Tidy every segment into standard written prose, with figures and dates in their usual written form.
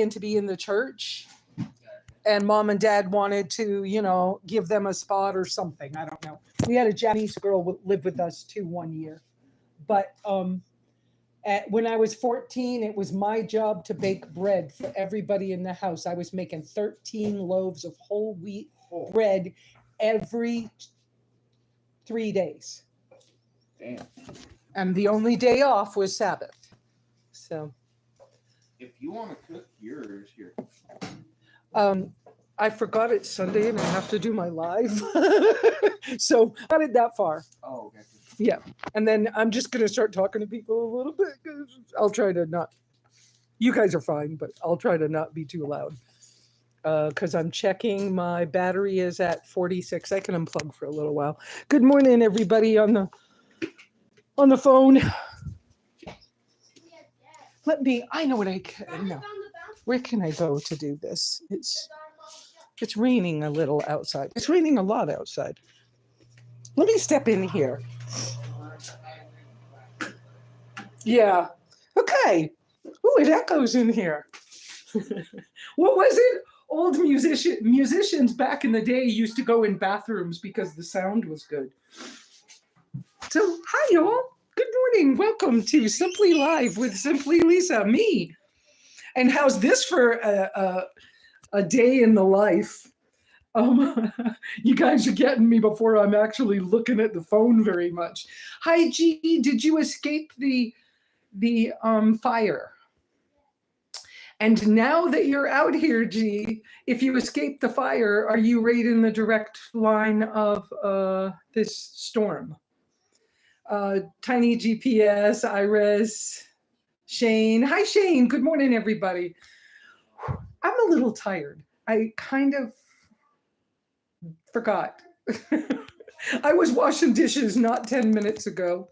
to be in the church, and mom and dad wanted to, give them a spot or something. I don't know. We had a Japanese girl live with us too 1 year, but when I was 14, it was my job to bake bread for everybody in the house. I was making 13 loaves of whole wheat bread every 3 days. Damn. And the only day off was Sabbath. So if you want to cook yours here. I forgot it's Sunday and I have to do my live. So I got it that far. Oh, okay. Yeah. And then I'm just going to start talking to people a little bit because I'll try to not. You guys are fine, but I'll try to not be too loud. Because I'm checking my battery is at 46. I can unplug for a little while. Good morning, everybody on the phone. I know what I can. No. Where can I go to do this? It's raining a little outside. It's raining a lot outside. Let me step in here. Yeah. Okay. Ooh, it echoes in here. What was it? Old musicians back in the day used to go in bathrooms because the sound was good. So, hi, y'all. Good morning. Welcome to Simply Live with SimplyLesa, me. And how's this for a day in the life? You guys are getting me before I'm actually looking at the phone very much. Hi, G. Did you escape the fire? And now that you're out here, G, if you escape the fire, are you right in the direct line of this storm? Tiny GPS, Iris, Shane. Hi, Shane. Good morning, everybody. I'm a little tired. I kind of forgot. I was washing dishes not 10 minutes ago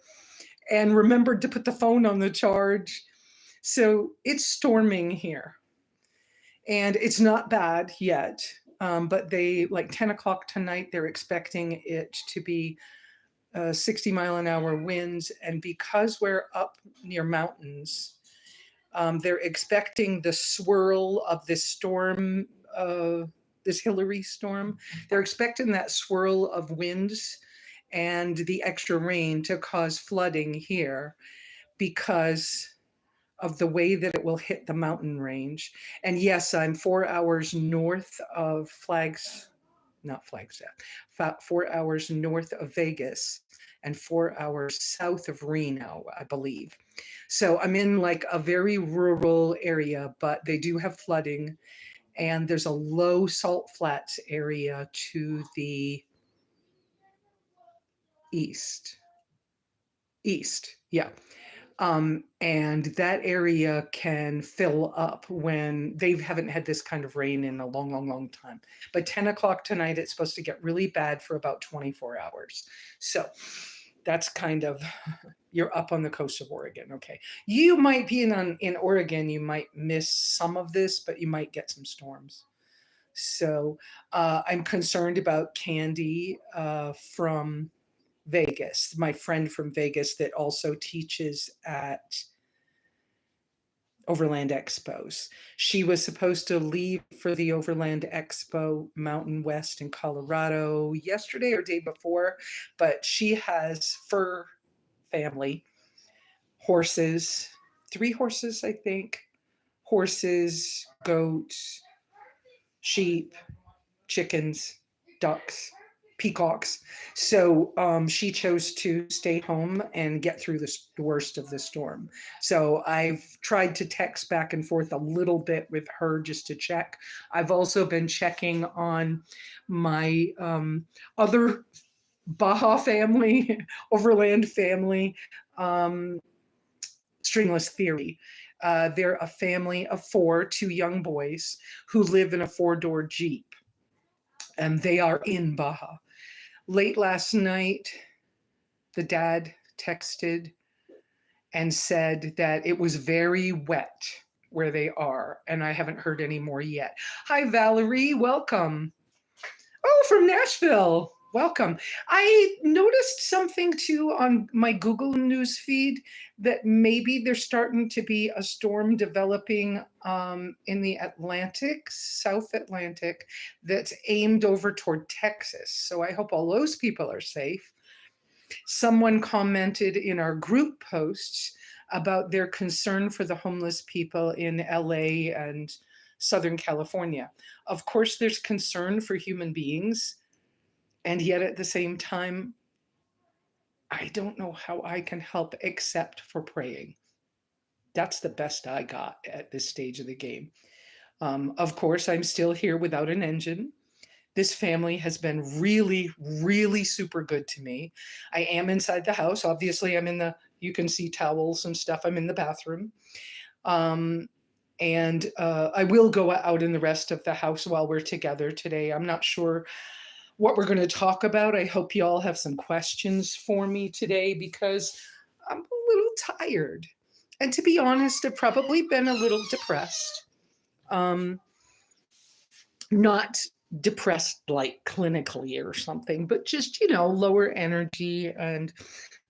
and remembered to put the phone on the charge. So it's storming here and it's not bad yet. But they, like 10 o'clock tonight, they're expecting it to be 60-mile-an-hour winds. And because we're up near mountains, they're expecting the swirl of this storm, this Hillary storm. They're expecting that swirl of winds and the extra rain to cause flooding here because of the way that it will hit the mountain range. And yes, I'm 4 hours north of 4 hours north of Vegas and 4 hours south of Reno, I believe. So I'm in like a very rural area, but they do have flooding. And there's a low salt flats area to the east, yeah. And that area can fill up when they haven't had this kind of rain in a long, long, long time. But 10 o'clock tonight, it's supposed to get really bad for about 24 hours. So that's kind of, you're up on the coast of Oregon. Okay. You might be in Oregon, you might miss some of this, but you might get some storms. So I'm concerned about Candy from Vegas, my friend from Vegas that also teaches at Overland Expos. She was supposed to leave for the Overland Expo Mountain West in Colorado yesterday or day before, but she has fur family, horses, 3 horses, I think, horses, goats, sheep, chickens, ducks, peacocks. So she chose to stay home and get through the worst of the storm. So I've tried to text back and forth a little bit with her just to check. I've also been checking on my other Baja family, Overland family, Stringless Theory. They're a family of 4, 2 young boys who live in a 4-door Jeep. And they are in Baja. Late last night, the dad texted and said that it was very wet where they are, and I haven't heard any more yet. Hi, Valerie, welcome. Oh, from Nashville. Welcome. I noticed something too on my Google News feed that maybe there's starting to be a storm developing in the Atlantic, South Atlantic, that's aimed over toward Texas. So I hope all those people are safe. Someone commented in our group posts about their concern for the homeless people in LA and Southern California. Of course, there's concern for human beings. And yet at the same time, I don't know how I can help except for praying. That's the best I got at this stage of the game. Of course, I'm still here without an engine. This family has been really, really super good to me. I am inside the house. Obviously, you can see towels and stuff. I'm in the bathroom. And I will go out in the rest of the house while we're together today. I'm not sure what we're going to talk about. I hope you all have some questions for me today because I'm a little tired. And to be honest, I've probably been a little depressed. Not depressed like clinically or something, but just, lower energy. And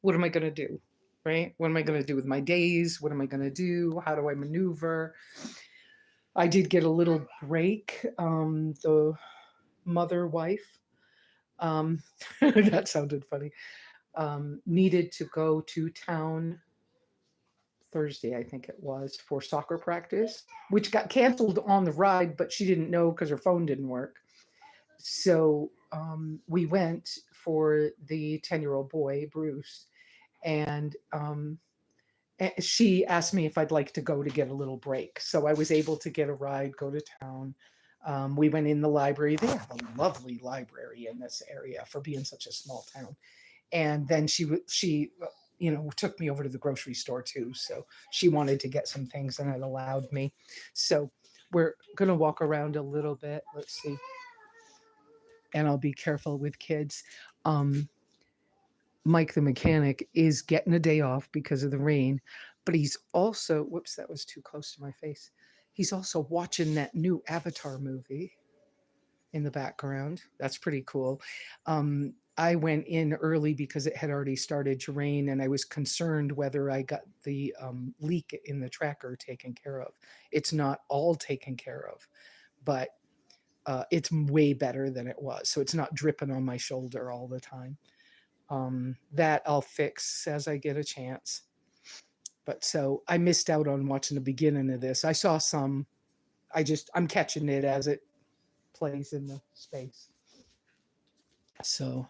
what am I going to do? Right? What am I going to do with my days? What am I going to do? How do I maneuver? I did get a little break. The mother wife, that sounded funny, needed to go to town Thursday, I think it was, for soccer practice, which got canceled on the ride, but she didn't know because her phone didn't work. So we went for the 10-year-old boy, Bruce, and she asked me if I'd like to go to get a little break. So I was able to get a ride, go to town. We went in the library. They have a lovely library in this area for being such a small town. And then she took me over to the grocery store too. So she wanted to get some things and it allowed me. So we're going to walk around a little bit. Let's see. And I'll be careful with kids. Mike, the mechanic, is getting a day off because of the rain, but he's also, whoops, that was too close to my face. He's also watching that new Avatar movie in the background. That's pretty cool. I went in early because it had already started to rain and I was concerned whether I got the leak in the tracker taken care of. It's not all taken care of, but it's way better than it was. So it's not dripping on my shoulder all the time. That I'll fix as I get a chance. But so I missed out on watching the beginning of this. I saw some, I'm catching it as it plays in the space. So,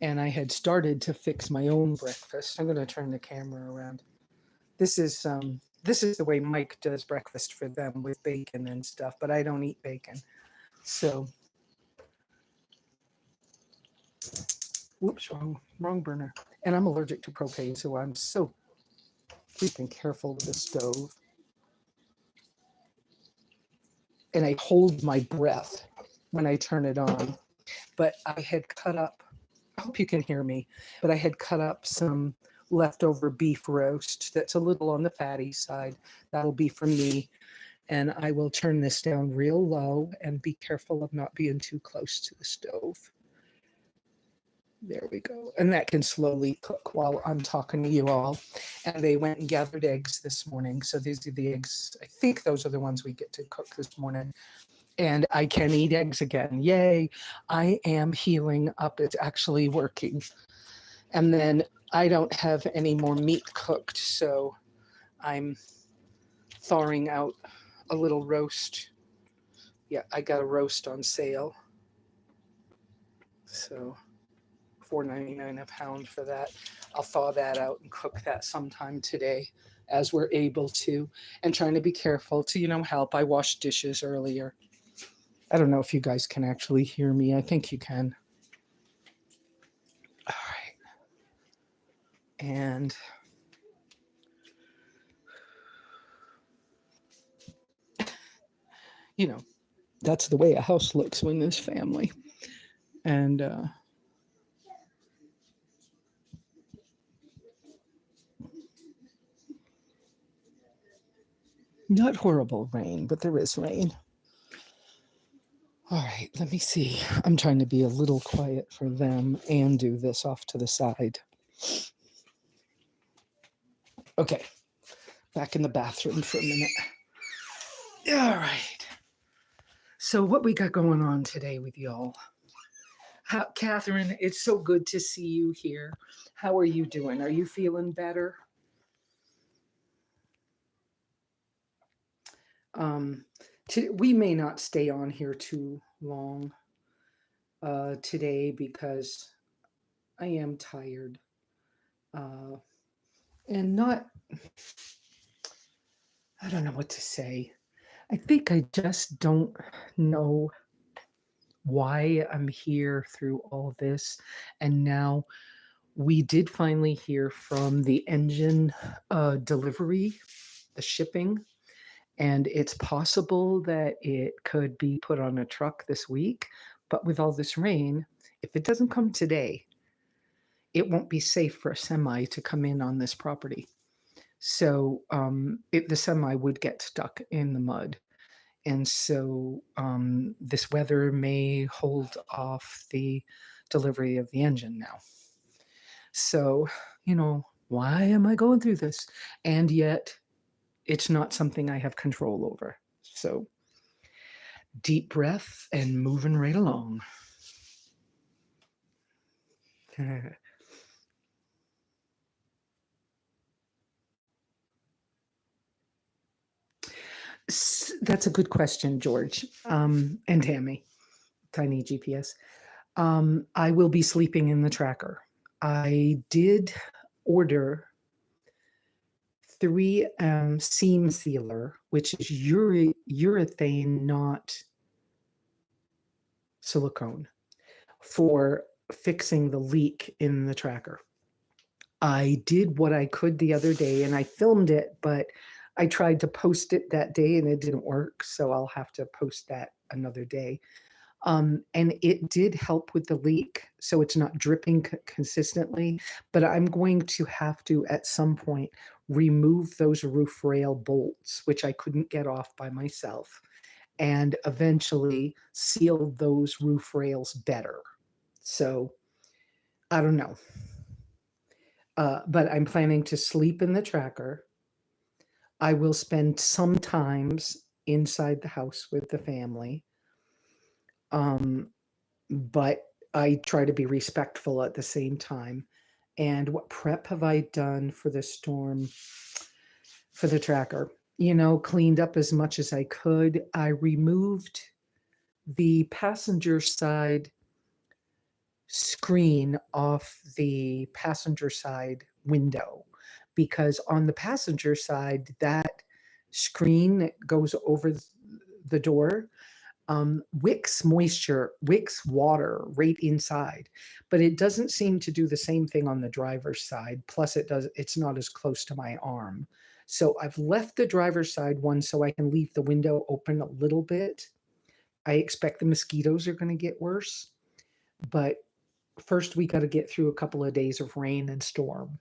and I had started to fix my own breakfast. I'm going to turn the camera around. This is the way Mike does breakfast for them with bacon and stuff, but I don't eat bacon. So, whoops, wrong burner. And I'm allergic to propane, so I'm so freaking careful with the stove. And I hold my breath when I turn it on. But I had cut up, I hope you can hear me, but I had cut up some leftover beef roast that's a little on the fatty side. That'll be for me. And I will turn this down real low and be careful of not being too close to the stove. There we go. And that can slowly cook while I'm talking to you all. And they went and gathered eggs this morning. So these are the eggs. I think those are the ones we get to cook this morning. And I can eat eggs again. Yay. I am healing up. It's actually working. And then I don't have any more meat cooked. So I'm thawing out a little roast. Yeah, I got a roast on sale. So $4.99 a pound for that. I'll thaw that out and cook that sometime today as we're able to, and trying to be careful to, help. I washed dishes earlier. I don't know if you guys can actually hear me. I think you can. All right. And that's the way a house looks when there's family. And not horrible rain, but there is rain. All right, let me see. I'm trying to be a little quiet for them and do this off to the side. Okay, back in the bathroom for a minute. All right. So what we got going on today with y'all? Catherine, it's so good to see you here. How are you doing? Are you feeling better? We may not stay on here too long today because I am tired and not, I don't know what to say. I think I just don't know why I'm here through all this. And now we did finally hear from the engine delivery, the shipping. And it's possible that it could be put on a truck this week. But with all this rain, if it doesn't come today, it won't be safe for a semi to come in on this property. So the semi would get stuck in the mud. And so this weather may hold off the delivery of the engine now. So, why am I going through this? And yet, it's not something I have control over. So deep breath and moving right along. That's a good question, George. And Tammy, Tiny GPS. I will be sleeping in the tracker. I did order 3M seam sealer, which is urethane, not silicone, for fixing the leak in the tracker. I did what I could the other day and I filmed it, but I tried to post it that day and it didn't work. So I'll have to post that another day. And it did help with the leak. So it's not dripping consistently, but I'm going to have to, at some point, remove those roof rail bolts, which I couldn't get off by myself, and eventually seal those roof rails better. So I don't know. But I'm planning to sleep in the tracker. I will spend some times inside the house with the family. But I try to be respectful at the same time. And what prep have I done for the storm, for the tracker? Cleaned up as much as I could. I removed the passenger side screen off the passenger side window, because on the passenger side, that screen that goes over the door wicks water right inside, but it doesn't seem to do the same thing on the driver's side. Plus it's not as close to my arm. So I've left the driver's side one so I can leave the window open a little bit. I expect the mosquitoes are going to get worse, but first we got to get through a couple of days of rain and storm.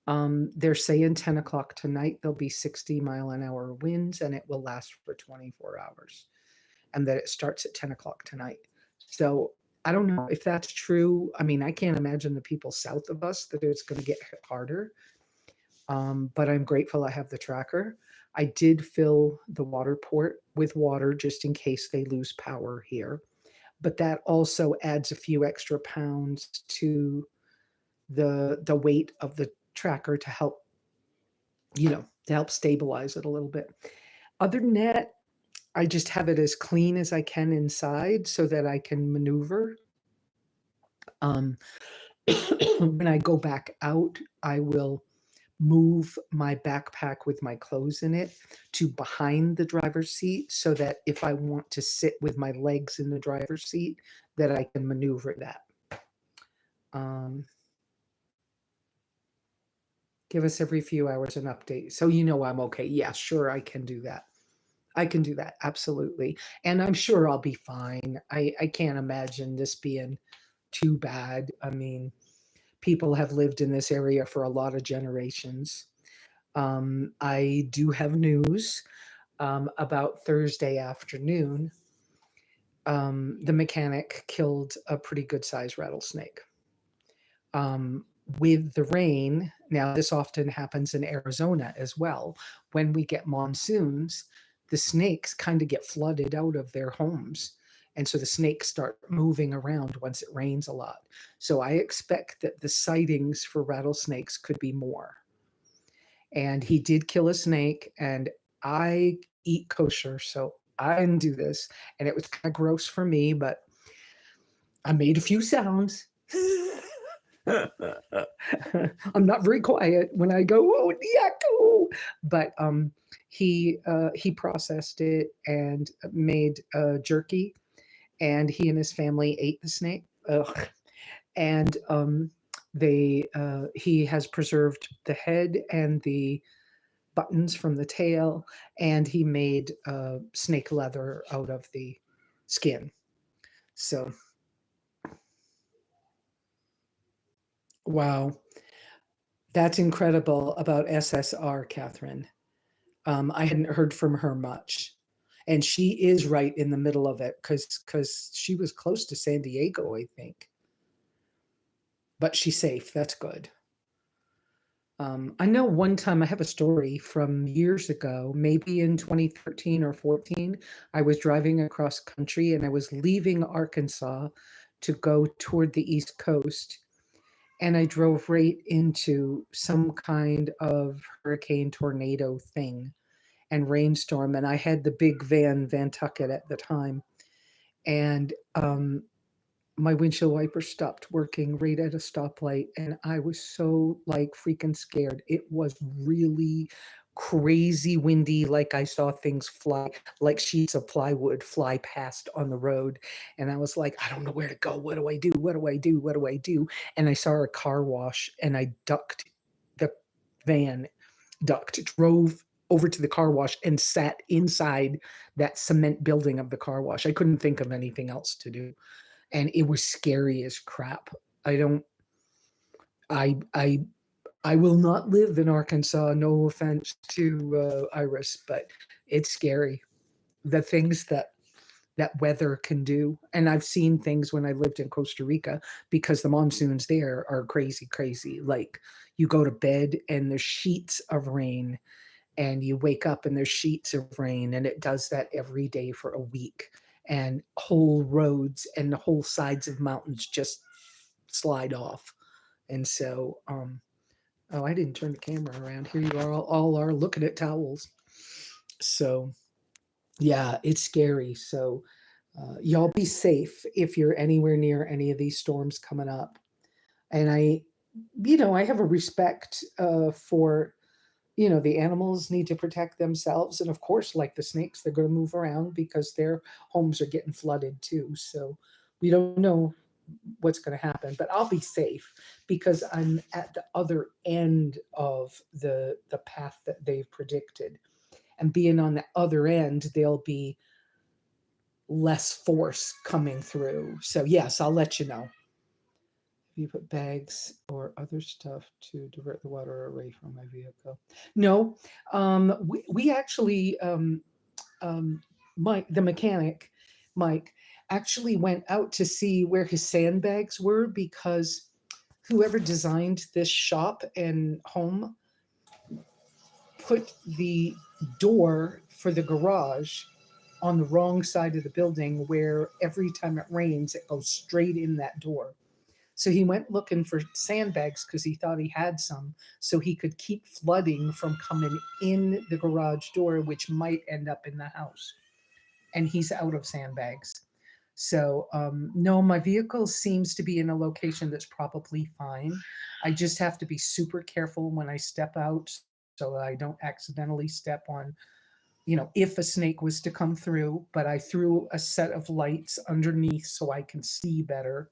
They're saying 10 o'clock tonight, there'll be 60-mile-an-hour winds and it will last for 24 hours. And that it starts at 10 o'clock tonight. So I don't know if that's true. I mean, I can't imagine the people south of us that it's going to get hit harder. But I'm grateful I have the tracker. I did fill the water port with water just in case they lose power here. But that also adds a few extra pounds to the weight of the tracker to help, to help stabilize it a little bit. Other than that, I just have it as clean as I can inside so that I can maneuver. When I go back out, I will move my backpack with my clothes in it to behind the driver's seat so that if I want to sit with my legs in the driver's seat, that I can maneuver that. Give us every few hours an update. So I'm okay. Yeah, sure, I can do that. I can do that, absolutely. And I'm sure I'll be fine. I can't imagine this being too bad. I mean, people have lived in this area for a lot of generations. I do have news about Thursday afternoon. the mechanic killed a pretty good sized rattlesnake. Um, with the rain, now this often happens in Arizona as well. When we get monsoons, the snakes kind of get flooded out of their homes. And so the snakes start moving around once it rains a lot. So I expect that the sightings for rattlesnakes could be more. And he did kill a snake, and I eat kosher, so I didn't do this. And it was kind of gross for me, but I made a few sounds. I'm not very quiet when I go, oh, Diako. But he processed it and made jerky, and he and his family ate the snake. Ugh. And he has preserved the head and the buttons from the tail, and he made snake leather out of the skin. So, wow, that's incredible about SSR, Catherine. I hadn't heard from her much, and she is right in the middle of it because she was close to San Diego, I think. But she's safe. That's good. I know one time I have a story from years ago, maybe in 2013 or 14. I was driving across country and I was leaving Arkansas to go toward the East Coast. And I drove right into some kind of hurricane tornado thing and rainstorm. And I had the big Van Tucket at the time. And my windshield wiper stopped working right at a stoplight, and I was so like freaking scared. It was really crazy windy, like I saw things fly like sheets of plywood fly past on the road. And I was like, I don't know where to go. What do I do? What do I do? What do I do? And I saw a car wash, and I ducked the van, ducked, drove over to the car wash and sat inside that cement building of the car wash. I couldn't think of anything else to do, and it was scary as crap. I don't I I I will not live in Arkansas, no offense to Iris, but it's scary. The things that weather can do. And I've seen things when I lived in Costa Rica, because the monsoons there are crazy, crazy. Like, you go to bed and there's sheets of rain, and you wake up and there's sheets of rain, and it does that every day for a week. And whole roads and the whole sides of mountains just slide off. And so, oh, I didn't turn the camera around. Here you are, all are looking at towels. So, yeah, it's scary. So, y'all be safe if you're anywhere near any of these storms coming up. And I have a respect for, the animals need to protect themselves. And of course, like the snakes, they're going to move around because their homes are getting flooded too. So we don't know what's going to happen, but I'll be safe because I'm at the other end of the path that they've predicted. And being on the other end, there'll be less force coming through. So yes, I'll let you know. You put bags or other stuff to divert the water away from my vehicle? No, we actually, Mike, the mechanic, Mike, actually went out to see where his sandbags were, because whoever designed this shop and home put the door for the garage on the wrong side of the building, where every time it rains, it goes straight in that door. So he went looking for sandbags because he thought he had some, so he could keep flooding from coming in the garage door, which might end up in the house. And he's out of sandbags. So, no, my vehicle seems to be in a location that's probably fine. I just have to be super careful when I step out so that I don't accidentally step on, if a snake was to come through. But I threw a set of lights underneath so I can see better,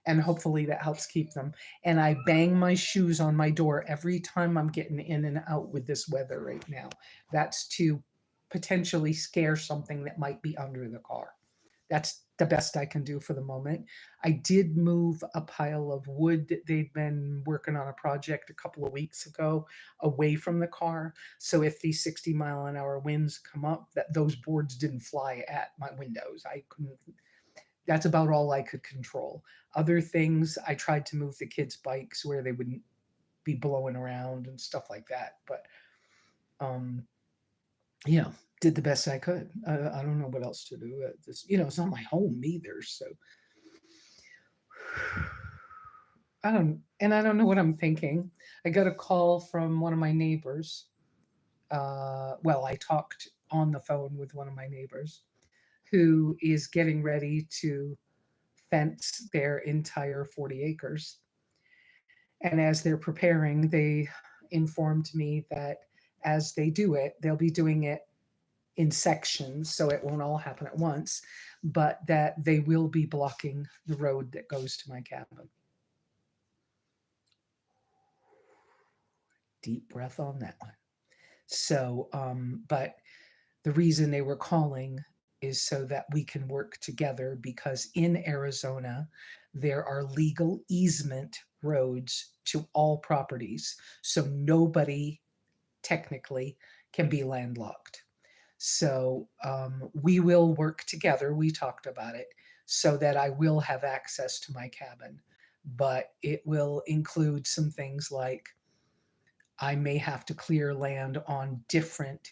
and hopefully that helps keep them. And I bang my shoes on my door every time I'm getting in and out with this weather right now. That's to potentially scare something that might be under the car. That's the best I can do for the moment. I did move a pile of wood that they'd been working on a project a couple of weeks ago away from the car. So if these 60-mile-an-hour winds come up, that those boards didn't fly at my windows. I couldn't. That's about all I could control. Other things, I tried to move the kids' bikes where they wouldn't be blowing around and stuff like that. But um, you know, did the best I could. I don't know what else to do. This, it's not my home either. So I don't know what I'm thinking. I got a call from one of my neighbors. Well, I talked on the phone with one of my neighbors who is getting ready to fence their entire 40 acres. And as they're preparing, they informed me that as they do it, they'll be doing it in sections, so it won't all happen at once, but that they will be blocking the road that goes to my cabin. Deep breath on that one. So, but the reason they were calling is so that we can work together because in Arizona, there are legal easement roads to all properties. So nobody technically can be landlocked. So we will work together. We talked about it so that I will have access to my cabin, but it will include some things like I may have to clear land on different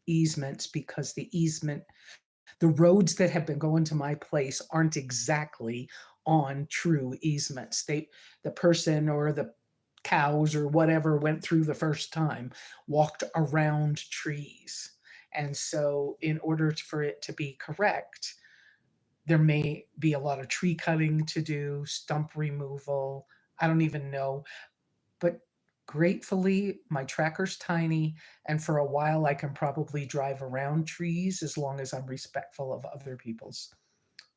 easements because the roads that have been going to my place aren't exactly on true easements. The person or the cows or whatever went through the first time walked around trees. And so, in order for it to be correct, there may be a lot of tree cutting to do, stump removal. I don't even know. But gratefully, my tracker's tiny, and for a while, I can probably drive around trees as long as I'm respectful of other people's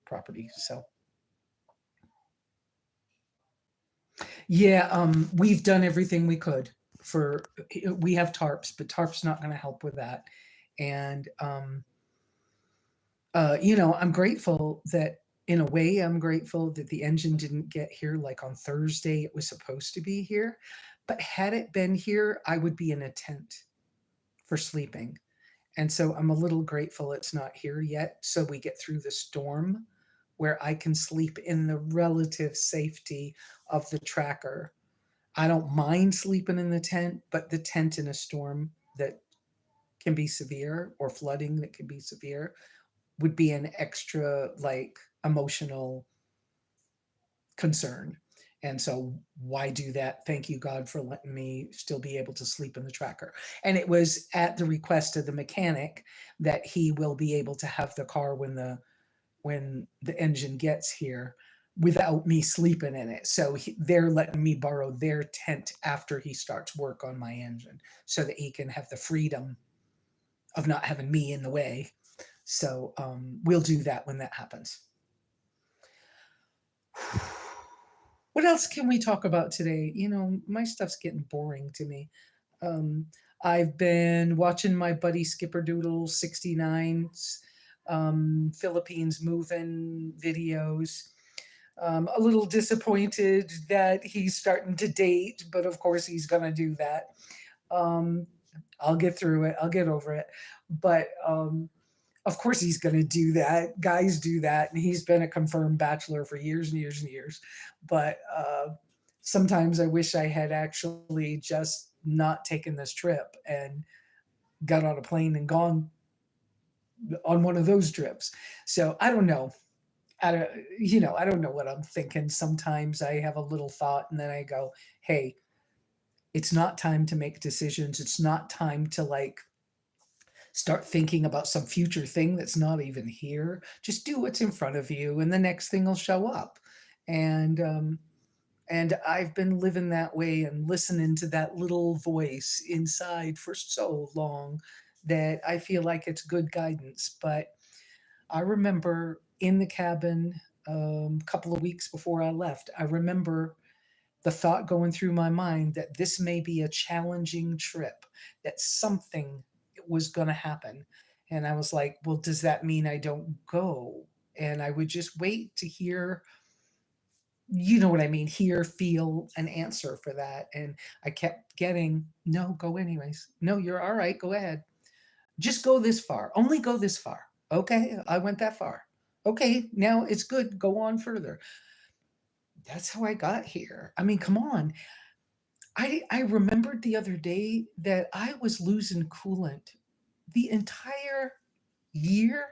property. So, yeah, we've done everything we could for. We have tarps, but tarps not going to help with that. And I'm grateful that in a way, I'm grateful that the engine didn't get here like on Thursday. It was supposed to be here, but had it been here, I would be in a tent for sleeping. And so I'm a little grateful it's not here yet. So we get through the storm where I can sleep in the relative safety of the tracker. I don't mind sleeping in the tent, but the tent in a storm that can be severe or flooding that can be severe would be an extra like emotional concern. And so, why do that? Thank you, God, for letting me still be able to sleep in the tracker. And it was at the request of the mechanic that he will be able to have the car when the engine gets here without me sleeping in it. So they're letting me borrow their tent after he starts work on my engine so that he can have the freedom of not having me in the way. So we'll do that when that happens. What else can we talk about today? My stuff's getting boring to me. Um, I've been watching my buddy Skipperdoodle 69's Philippines moving videos. A little disappointed that he's starting to date, but of course he's going to do that. Um, I'll get through it. I'll get over it. But of course he's going to do that. Guys do that, and he's been a confirmed bachelor for years and years and years. But sometimes I wish I had actually just not taken this trip and got on a plane and gone on one of those trips. So I don't know. I don't, I don't know what I'm thinking. Sometimes I have a little thought and then I go, hey, it's not time to make decisions. It's not time to like start thinking about some future thing that's not even here. Just do what's in front of you, and the next thing will show up. And I've been living that way and listening to that little voice inside for so long that I feel like it's good guidance. But I remember in the cabin a couple of weeks before I left, I remember the thought going through my mind that this may be a challenging trip, that something was going to happen. And I was like, well, does that mean I don't go? And I would just wait to hear, you know what I mean, hear, feel an answer for that. And I kept getting, no, go anyways. No, you're all right. Go ahead. Just go this far. Only go this far. Okay. I went that far. Okay, now it's good. Go on further. That's how I got here. I mean, come on. I remembered the other day that I was losing coolant the entire year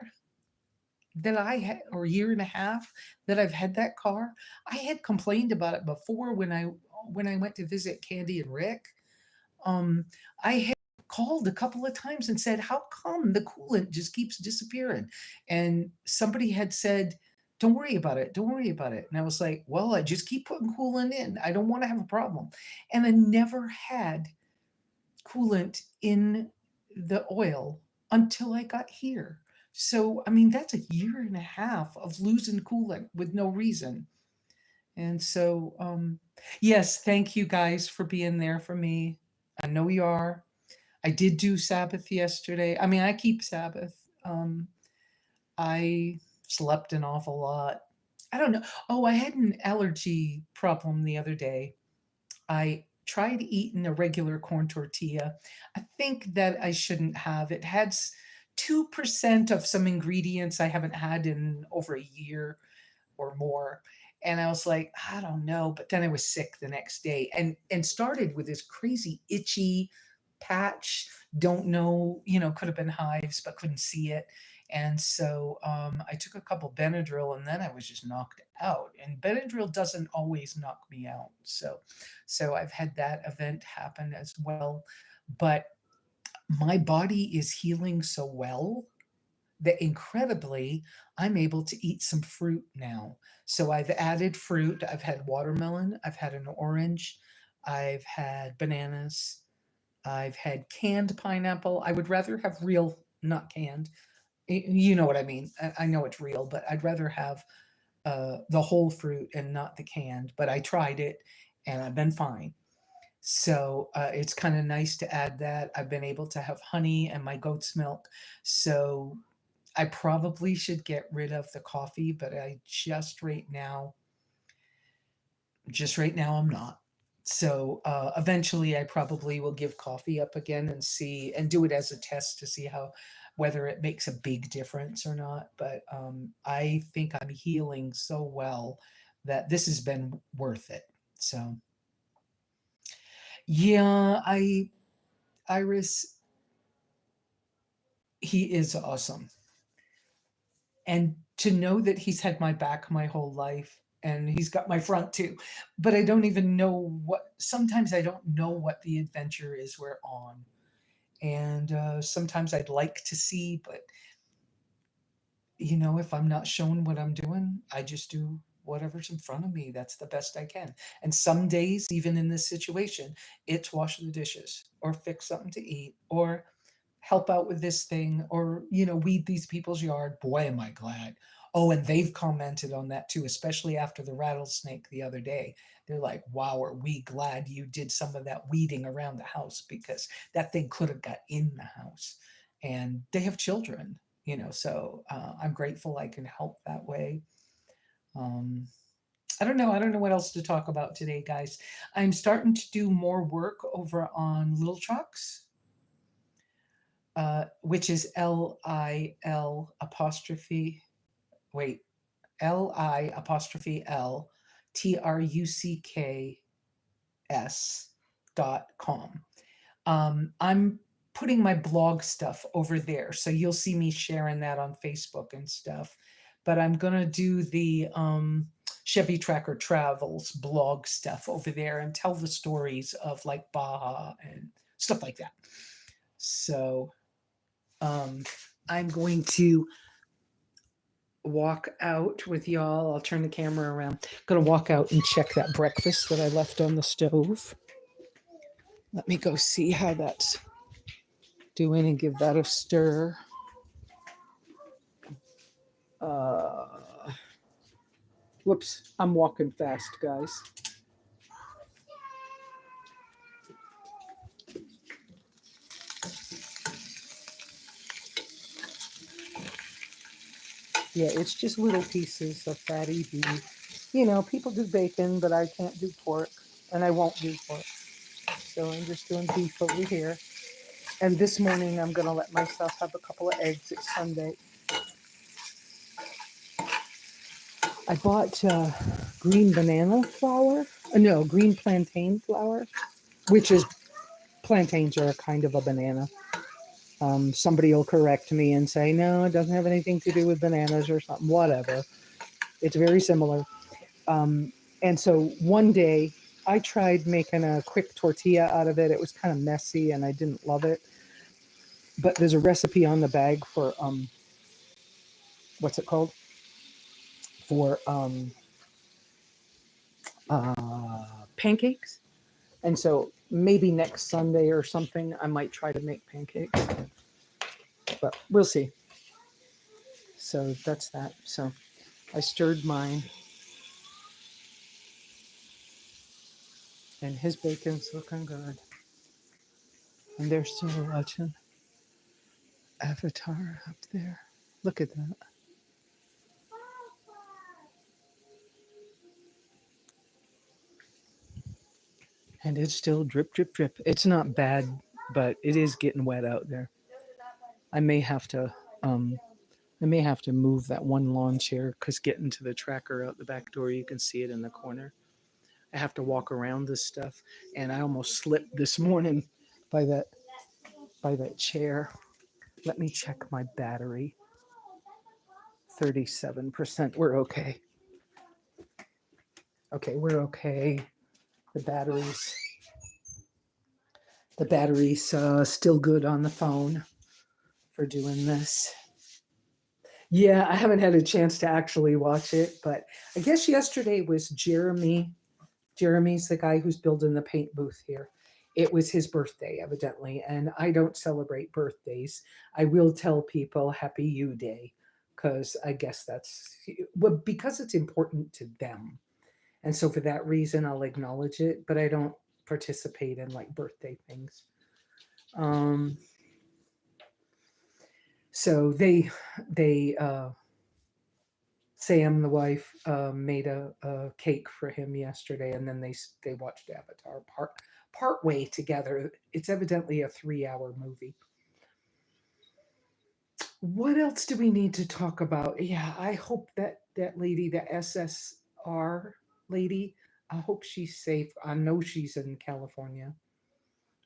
that I had, or year and a half that I've had that car. I had complained about it before when I went to visit Candy and Rick. Um, I had called a couple of times and said, "How come the coolant just keeps disappearing?" And somebody had said, "Don't worry about it. Don't worry about it." And I was like, "Well, I just keep putting coolant in. I don't want to have a problem." And I never had coolant in the oil until I got here. So, I mean, that's a year and a half of losing coolant with no reason. And so, yes, thank you guys for being there for me. I know you are. I did do Sabbath yesterday. I mean, I keep Sabbath. I slept an awful lot. I don't know. Oh, I had an allergy problem the other day. I tried eating a regular corn tortilla. I think that I shouldn't have. It had 2% of some ingredients I haven't had in over a year or more. And I was like, I don't know. But then I was sick the next day and started with this crazy itchy patch. Don't know, could have been hives, but couldn't see it. And so I took a couple Benadryl and then I was just knocked out. And Benadryl doesn't always knock me out. So I've had that event happen as well. But my body is healing so well that incredibly, I'm able to eat some fruit now. So I've added fruit. I've had watermelon, I've had an orange, I've had bananas, I've had canned pineapple. I would rather have real, not canned. You know what I mean? I know it's real, but I'd rather have the whole fruit and not the canned. But I tried it and I've been fine. So it's kind of nice to add that. I've been able to have honey and my goat's milk. So I probably should get rid of the coffee, but I just right now, I'm not. So eventually, I probably will give coffee up again and see and do it as a test to see whether it makes a big difference or not. But I think I'm healing so well that this has been worth it. So yeah, Iris, he is awesome. And to know that he's had my back my whole life and he's got my front too, but I don't even know sometimes I don't know what the adventure is we're on. And sometimes I'd like to see, but if I'm not shown what I'm doing, I just do whatever's in front of me. That's the best I can. And some days, even in this situation, it's wash the dishes or fix something to eat or help out with this thing or weed these people's yard. Boy, am I glad. Oh, and they've commented on that too, especially after the rattlesnake the other day. They're like, wow, are we glad you did some of that weeding around the house, because that thing could have got in the house. And they have children, so I'm grateful I can help that way. um, I don't know what else to talk about today, guys. I'm starting to do more work over on little trucks, which is Lil apostrophe, wait, Li apostrophe LITRUCKS.com. I'm putting my blog stuff over there, so you'll see me sharing that on Facebook and stuff. But I'm gonna do the Chevy Tracker Travels blog stuff over there and tell the stories of like Baja and stuff like that. So I'm going to walk out with y'all. I'll turn the camera around. I'm gonna walk out and check that breakfast that I left on the stove. Let me go see how that's doing and give that a stir. Whoops, I'm walking fast, guys. Yeah, it's just little pieces of fatty beef. People do bacon, but I can't do pork, and I won't do pork. So I'm just doing beef over here. And this morning, I'm going to let myself have a couple of eggs. It's Sunday. I bought green banana flour. No, green plantain flour, which is plantains are a kind of a banana. Somebody will correct me and say, no, it doesn't have anything to do with bananas or something, whatever. It's very similar. And so one day I tried making a quick tortilla out of it. It was kind of messy and I didn't love it. But there's a recipe on the bag for, what's it called? For pancakes. And so maybe next Sunday or something, I might try to make pancakes. But we'll see. So that's that. So I stirred mine. And his bacon's looking good. And they're still watching Avatar up there. Look at that. And it's still drip, drip, drip. It's not bad, but it is getting wet out there. I may have to move that one lawn chair because getting to the tracker out the back door, you can see it in the corner. I have to walk around this stuff, and I almost slipped this morning by that chair. Let me check my battery. 37%. We're okay. Okay, we're okay. The battery's still good on the phone for doing this. Yeah, I haven't had a chance to actually watch it, but I guess yesterday was Jeremy. Jeremy's the guy who's building the paint booth here. It was his birthday, evidently, and I don't celebrate birthdays. I will tell people Happy You Day because I guess that's well, because it's important to them. And so for that reason, I'll acknowledge it, but I don't participate in like birthday things. Um, so they Sam, the wife, made a cake for him yesterday, and then they watched Avatar part way together. It's evidently a 3-hour movie. What else do we need to talk about? Yeah, I hope that lady, the SSR lady, I hope she's safe. I know she's in California.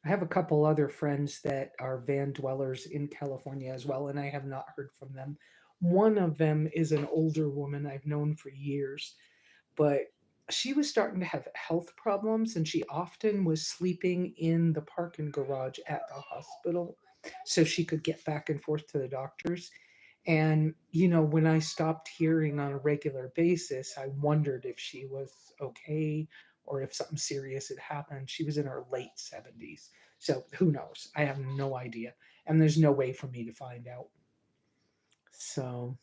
I have a couple other friends that are van dwellers in California as well, and I have not heard from them. One of them is an older woman I've known for years, but she was starting to have health problems and she often was sleeping in the parking garage at the hospital so she could get back and forth to the doctors. And, when I stopped hearing on a regular basis, I wondered if she was okay or if something serious had happened. She was in her late 70s. So who knows? I have no idea. And there's no way for me to find out. So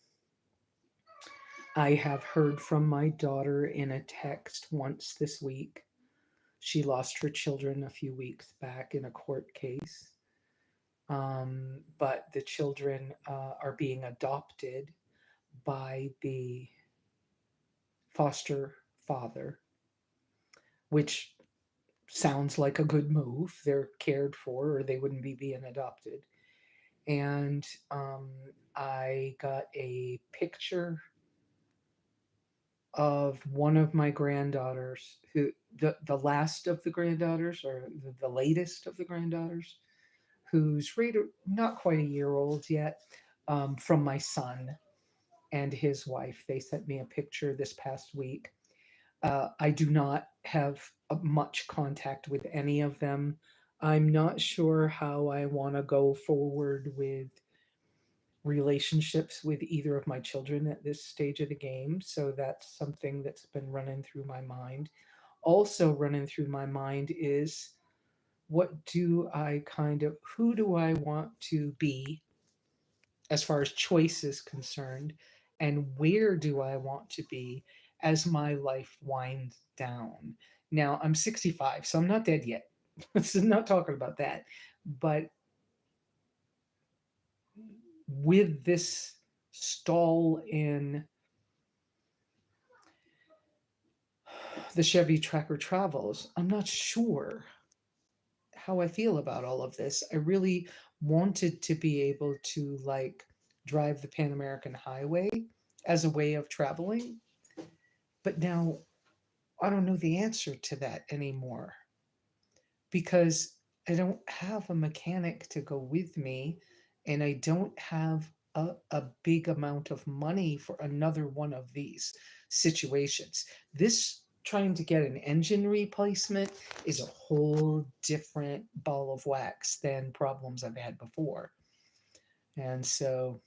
I have heard from my daughter in a text once this week. She lost her children a few weeks back in a court case. But the children are being adopted by the foster father, which sounds like a good move. They're cared for, or they wouldn't be being adopted. And I got a picture of one of my granddaughters, who the last of the granddaughters, or the latest of the granddaughters, who's not quite a year old yet, from my son and his wife. They sent me a picture this past week. I do not have much contact with any of them. I'm not sure how I want to go forward with relationships with either of my children at this stage of the game. So that's something that's been running through my mind. Also, running through my mind is who do I want to be as far as choice is concerned, and where do I want to be as my life winds down. Now, I'm 65, so I'm not dead yet. This is not talking about that. But with this stall in the Chevy Tracker Travels, I'm not sure how I feel about all of this. I really wanted to be able to drive the Pan American Highway as a way of traveling. But now I don't know the answer to that anymore because I don't have a mechanic to go with me and I don't have a big amount of money for another one of these situations. This trying to get an engine replacement is a whole different ball of wax than problems I've had before. And so,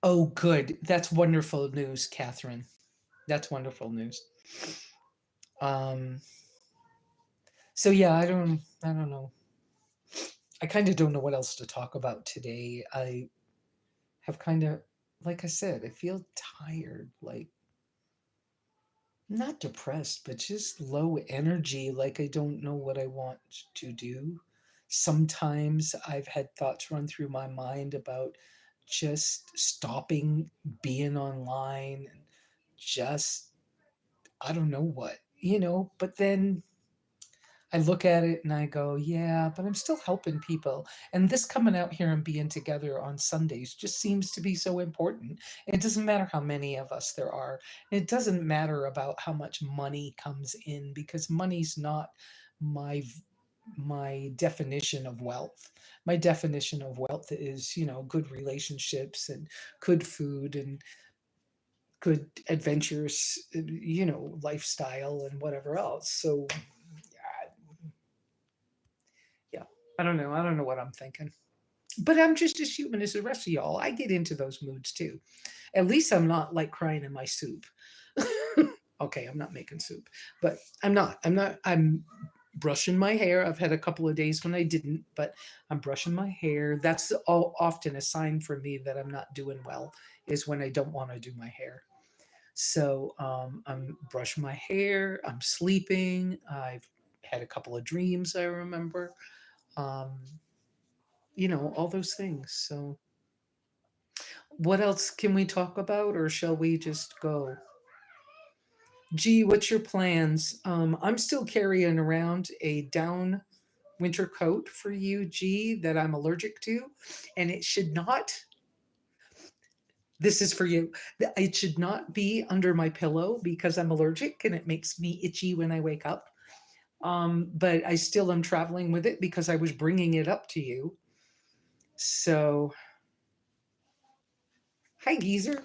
oh, good. That's wonderful news, Catherine. That's wonderful news. Um, so yeah, I don't know. I kind of don't know what else to talk about today. I have kind of, like I said, I feel tired, like not depressed, but just low energy. Like I don't know what I want to do. Sometimes I've had thoughts run through my mind about just stopping being online and just, I don't know what, but then I look at it and I go, yeah, but I'm still helping people. And this coming out here and being together on Sundays just seems to be so important. It doesn't matter how many of us there are. It doesn't matter about how much money comes in because money's not my my definition of wealth. My definition of wealth is, good relationships and good food and good adventures, lifestyle and whatever else. So yeah, I don't know. I don't know what I'm thinking. But I'm just as human as the rest of y'all. I get into those moods too. At least I'm not like crying in my soup. Okay, I'm not making soup, but I'm not. I'm brushing my hair. I've had a couple of days when I didn't, but I'm brushing my hair. That's often a sign for me that I'm not doing well, is when I don't want to do my hair. So I'm brushing my hair. I'm sleeping. I've had a couple of dreams I remember. Um, all those things. So, what else can we talk about, or shall we just go? Gee, what's your plans? I'm still carrying around a down winter coat for you, G, that I'm allergic to, and it should not. This is for you. It should not be under my pillow because I'm allergic and it makes me itchy when I wake up. But I still am traveling with it because I was bringing it up to you. So, hi, geezer.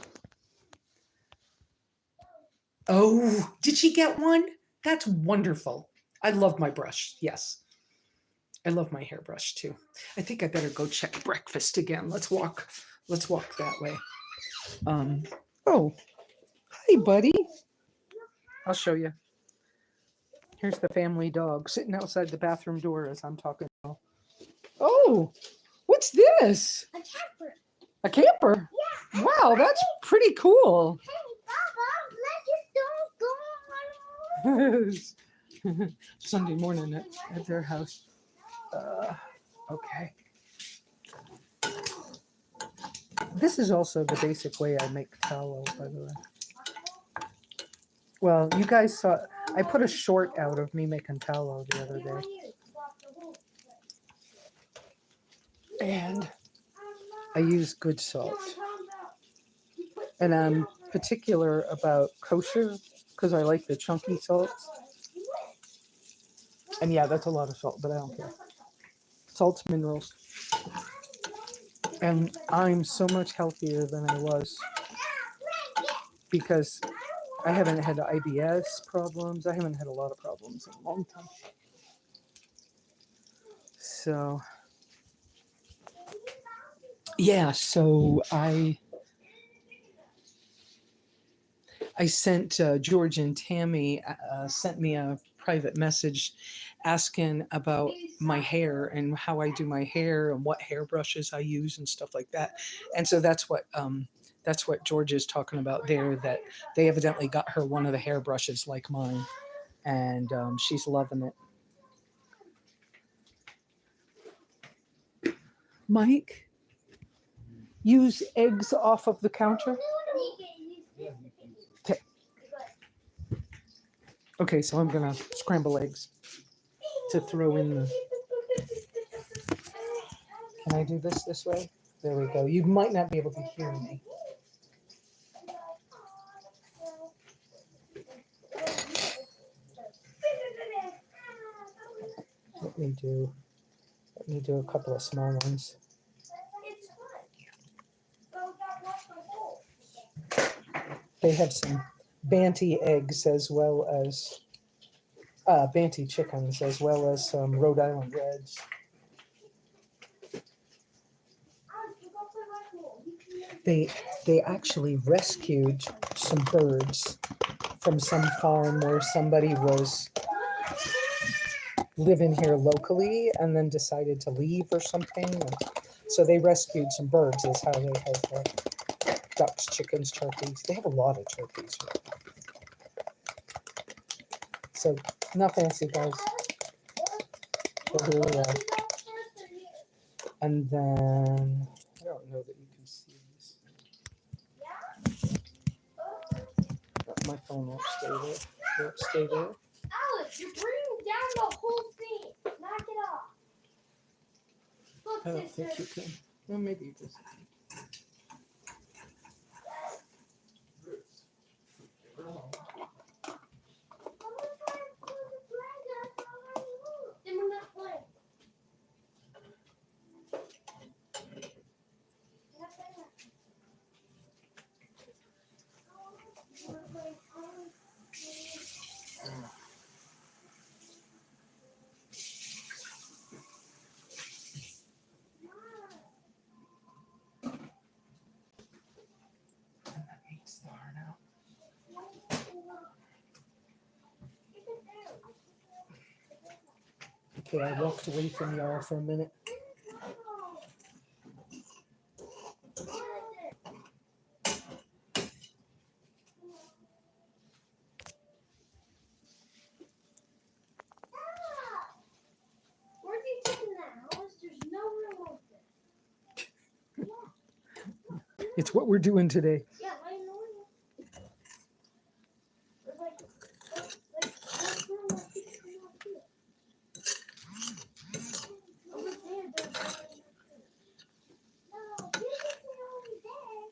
Oh, did she get one? That's wonderful. I love my brush. Yes. I love my hairbrush too. I think I better go check breakfast again. Let's walk that way. Um oh, hi buddy. I'll show you. Here's the family dog sitting outside the bathroom door as I'm talking. Oh, what's this? A camper. A camper? Yeah. Wow, that's pretty cool. Hey, Baba, let's just don't go. Sunday morning at their house. Okay. This is also the basic way I make tallow, by the way. Well, you guys saw, I put a short out of me making tallow the other day. And I use good salt. And I'm particular about kosher because I like the chunky salts. And yeah, that's a lot of salt, but I don't care. Salt's minerals. And I'm so much healthier than I was because I haven't had IBS problems. I haven't had a lot of problems in a long time. So, yeah, so I sent George and Tammy sent me a private message asking about my hair and how I do my hair and what hairbrushes I use and stuff like that. And so that's what George is talking about there, that they evidently got her one of the hairbrushes like mine, and she's loving it. Mike, use eggs off of the counter. Okay. Okay, so I'm gonna scramble eggs to throw in the. Can I do this way? There we go. You might not be able to hear me. Let me do a couple of small ones. They have some Banty eggs as well as Banty chickens as well as some Rhode Island Reds. They actually rescued some birds from some farm where somebody was living here locally and then decided to leave or something. And so they rescued some birds. Is how they have ducks, chickens, turkeys. They have a lot of turkeys here. So not fancy, guys. But here we are. And then I don't know that you can see this. But my phone won't stay there. Won't stay there. Alex, you're bringing down the whole thing. Knock it off. Look, I don't sister. think you can. Well, maybe you can. Then we're not playing. Okay, I walked away from y'all for a minute. Where are you taking that, Alice? There's no room over there. It's what we're doing today. Yeah, I know. There's like room left here. Over there, there's no, this isn't over there.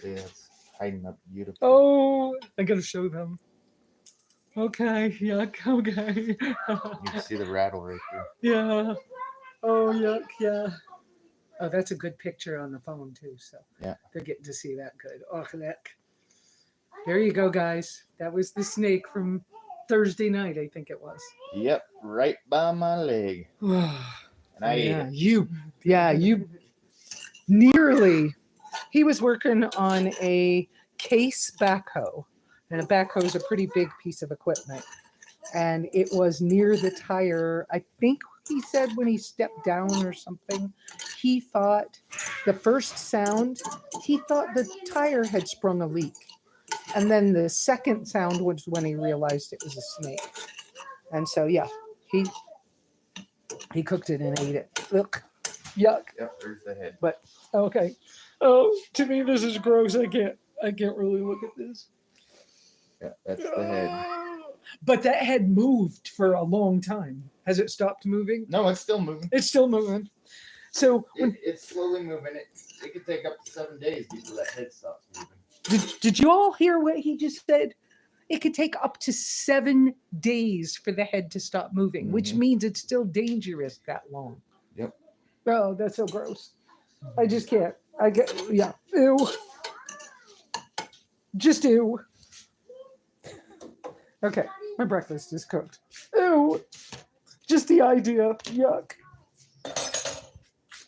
See, it's hiding up beautifully. Oh, I gotta show them. Okay, yuck, okay. You can see the rattle right there. Yeah. Oh, yuck, yeah. Oh, that's a good picture on the phone, too, so Yeah. they're getting to see that good. Oh, look. There you go, guys. That was the snake from Thursday night, I think it was. Yep, right by my leg. And I ate Yeah, it. you nearly. He was working on a case backhoe, and a backhoe is a pretty big piece of equipment. And it was near the tire. I think he said when he stepped down or something, he thought the first sound, he thought the tire had sprung a leak. And then the second sound was when he realized it was a snake. And so, yeah, he cooked it and ate it. Look, yuck. Yep, there's the head. Okay. Oh, to me this is gross. I can't really look at this. Yeah, that's the head. But that head moved for a long time. Has it stopped moving? No, it's still moving. It's still moving. So when, It's slowly moving. It could take up to 7 days before that head stops moving. did you all hear what he just said? It could take up to 7 days for the head to stop moving, which means it's still dangerous that long. Yep. Oh, that's so gross. I just can't. Yeah. Ew. Just ew. Okay, my breakfast is cooked. Ew. Just the idea. Yuck.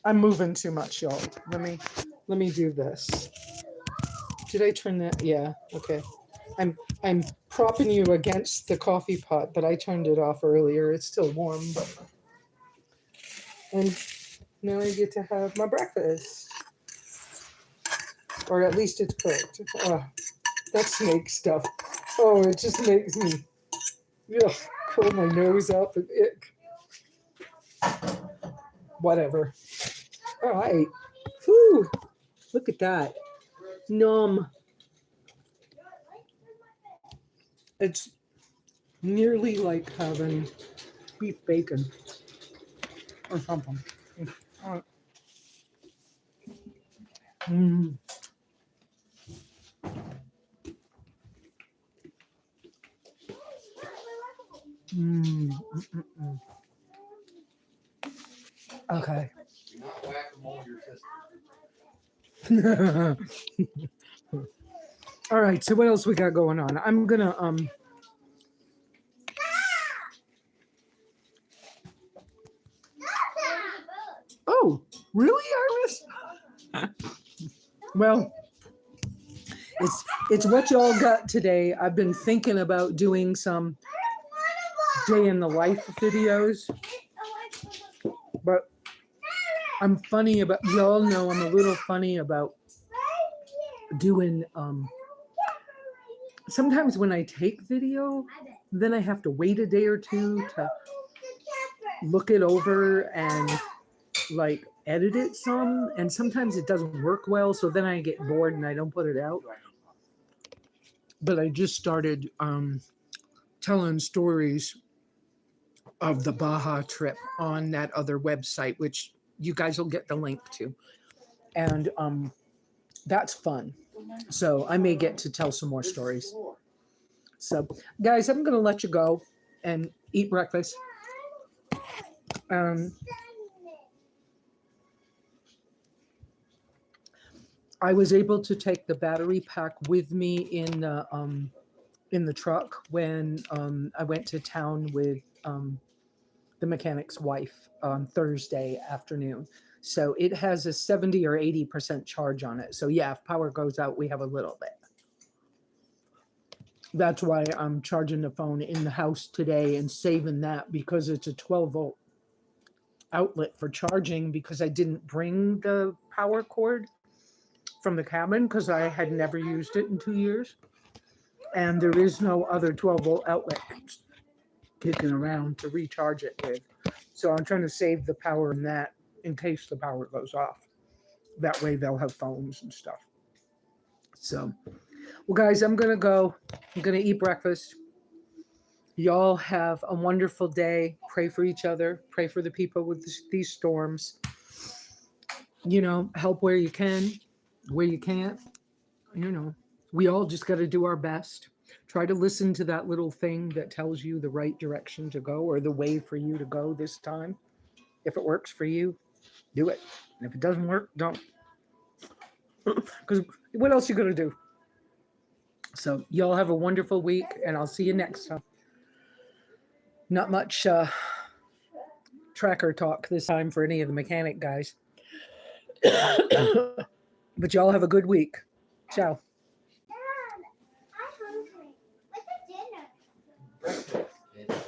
I'm moving too much, y'all. Let me do this. Did I turn that? Yeah. Okay. I'm propping you against the coffee pot, but I turned it off earlier. It's still warm, but and now I get to have my breakfast. Or at least it's cooked. Oh, that snake stuff. Oh, it just makes me curl my nose up and ick. Whatever. All right. Whew. Look at that. Numb. It's nearly like having beef bacon or something. Mm. Mm, mm, mm, mm. Okay. You're not whack-a-mole your sister. All right. So what else we got going on? I'm gonna Oh, really, Iris? Well, it's what y'all got today. I've been thinking about doing some day in the life videos, but I'm funny about, y'all know I'm a little funny about doing sometimes when I take video, then I have to wait a day or two to look it over and like edit it some, and sometimes it doesn't work well, so then I get bored and I don't put it out. But I just started telling stories of the Baja trip on that other website, which you guys will get the link to, and that's fun. So I may get to tell some more stories. So guys, I'm gonna let you go and eat breakfast. I was able to take the battery pack with me in the truck when I went to town with the mechanic's wife on Thursday afternoon. So it has a 70 or 80% charge on it. So yeah, if power goes out, we have a little bit. That's why I'm charging the phone in the house today and saving that, because it's a 12-volt outlet for charging, because I didn't bring the power cord from the cabin because I had never used it in 2 years. And there is no other 12-volt outlet kicking around to recharge it with. So I'm trying to save the power in that in case the power goes off. That way they'll have phones and stuff. So, well, guys, I'm going to go. I'm going to eat breakfast. Y'all have a wonderful day. Pray for each other. Pray for the people with these storms. You know, help where you can, where you can't. You know, we all just got to do our best. Try to listen to that little thing that tells you the right direction to go or the way for you to go this time. If it works for you, do it. And if it doesn't work, don't. Because what else you going to do? So y'all have a wonderful week, and I'll see you next time. Not much tracker talk this time for any of the mechanic guys. But y'all have a good week. Ciao.